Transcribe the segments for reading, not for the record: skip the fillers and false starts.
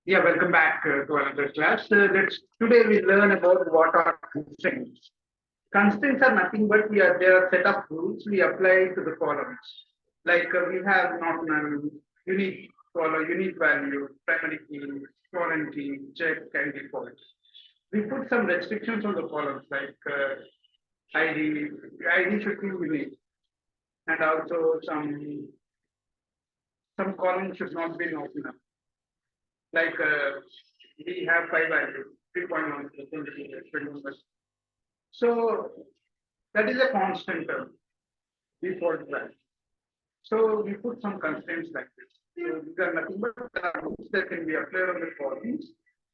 Yeah, welcome back to another class. Today we learn about what are constraints. Constraints are nothing but there are set of rules we apply to the columns. We have not none, unique column, unique value, primary key, foreign key, check, and default. We put some restrictions on the columns ID. ID should be unique, and also some columns should not be nominal. Like we have five values, 3.1, so that is a constant term, default value. So we put some constraints like this. So these are nothing but rules that can be applied on the columns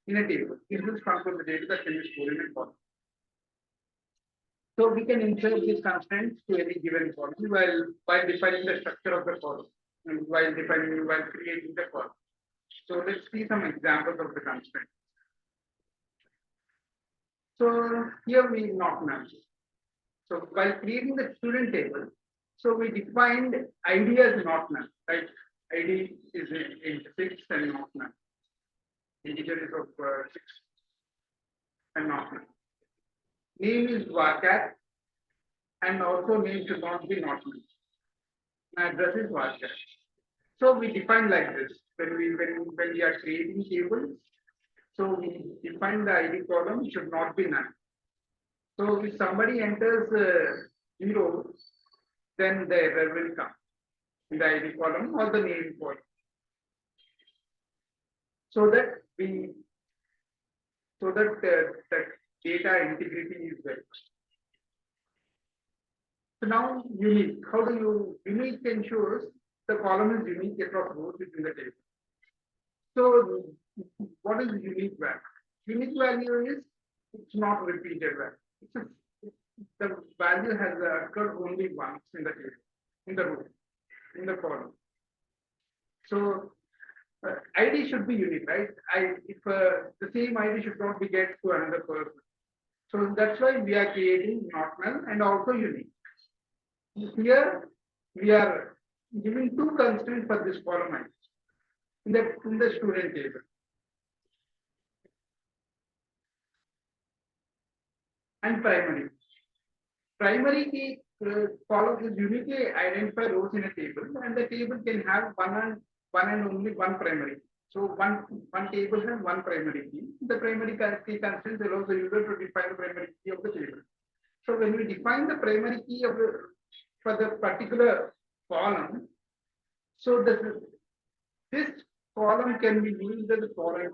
in a table. This is from the data that can be stored in a column. So we can insert these constraints to any given column while defining the structure of the column and while creating the column. So let's see some examples of the constraints. So here we not match. So while creating the student table, so we defined ID as not null, right? ID is in 6 and not null. Integer is of 6 and not null. Name is varchar and also name should not be not null. Address is varchar. So we define like this when we are creating tables. So we define the ID column should not be null. So if somebody enters 0, then the error will come in the ID column or the name column. So that that data integrity is there. So now unique. How do you unique ensures the column is unique across rows within the table. So what is unique value? Unique value is it's not repeated value. The value has occurred only once in the table, in the row, in the column. So ID should be unique, right? If the same ID should not be get to another person. So that's why we are creating not null and also unique. Here we are giving two constraints for this column ID in the student table. And primary key column is uniquely identify rows in a table, and the table can have one and only one primary key. So one table has one primary key. The primary key constraint allows the user to define the primary key of the table. So when we define the primary key for the particular column, so this column can be used as a foreign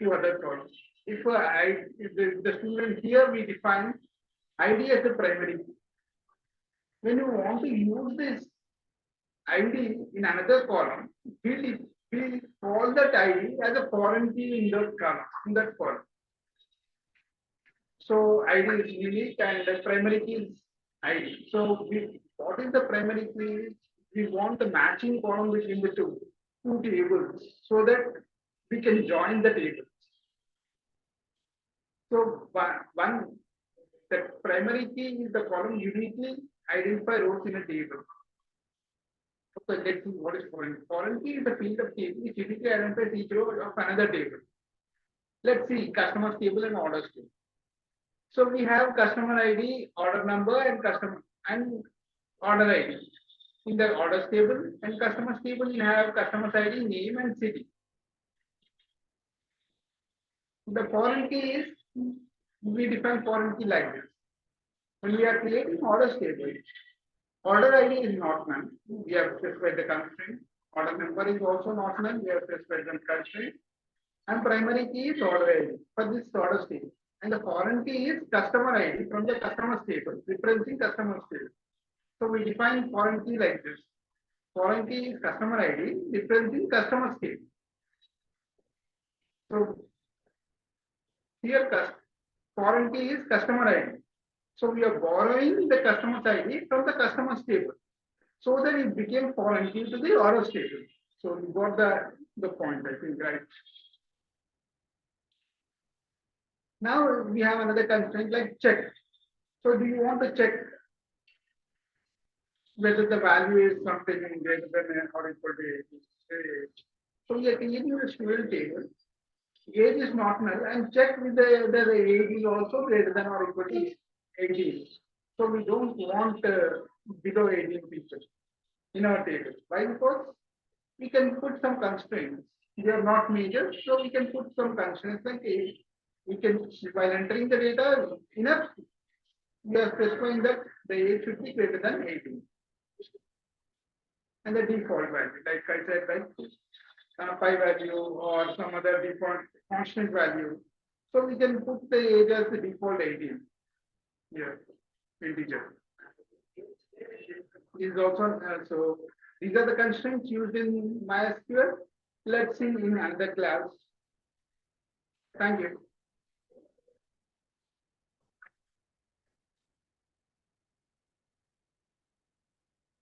to other columns. If the student here we define ID as a primary key. When you want to use this ID in another column, we call that ID as a foreign key in that column. So ID is unique and the primary key is ID. So what is the primary key? We want the matching column between the two tables so that we can join the tables. So the primary key is the column uniquely identify rows in a table. So let's see what is foreign. Foreign key is the field of table which uniquely identifies each row of another table. Let's see customers table and orders table. So we have customer ID, order number, and order ID. In the orders table and customers table, you have customer's ID, name, and city. The foreign key is we define foreign key like this. When we are creating orders table, order ID is not null. We have specified the constraint. Order number is also not null. We have specified the constraint. And primary key is order ID for this order table. And the foreign key is customer ID from the customer's table, referencing customer's table. So we define foreign key like this. Foreign key is customer ID, referencing customer's table. So here foreign key is customer ID. So we are borrowing the customer's ID from the customer's table. So that it became foreign key to the order table. So you got the point, I think, right? Now we have another constraint like check. So do you want to check whether the value is something greater than or equal to 8? So we are creating a student table age is not null and check with the age is also greater than or equal to 18. So we don't want below 18 people in our table. Why? Because we can put some constraints. They are not major, so we can put some constraints like age. We can, while entering the data, enough, we are specifying that the age should be greater than 18. And the default value, like I said, like pi value or some other default constant value. So we can put the age as the default 18 here, integer. Is also so these are the constraints used in MySQL. Let's see in another class. Thank you.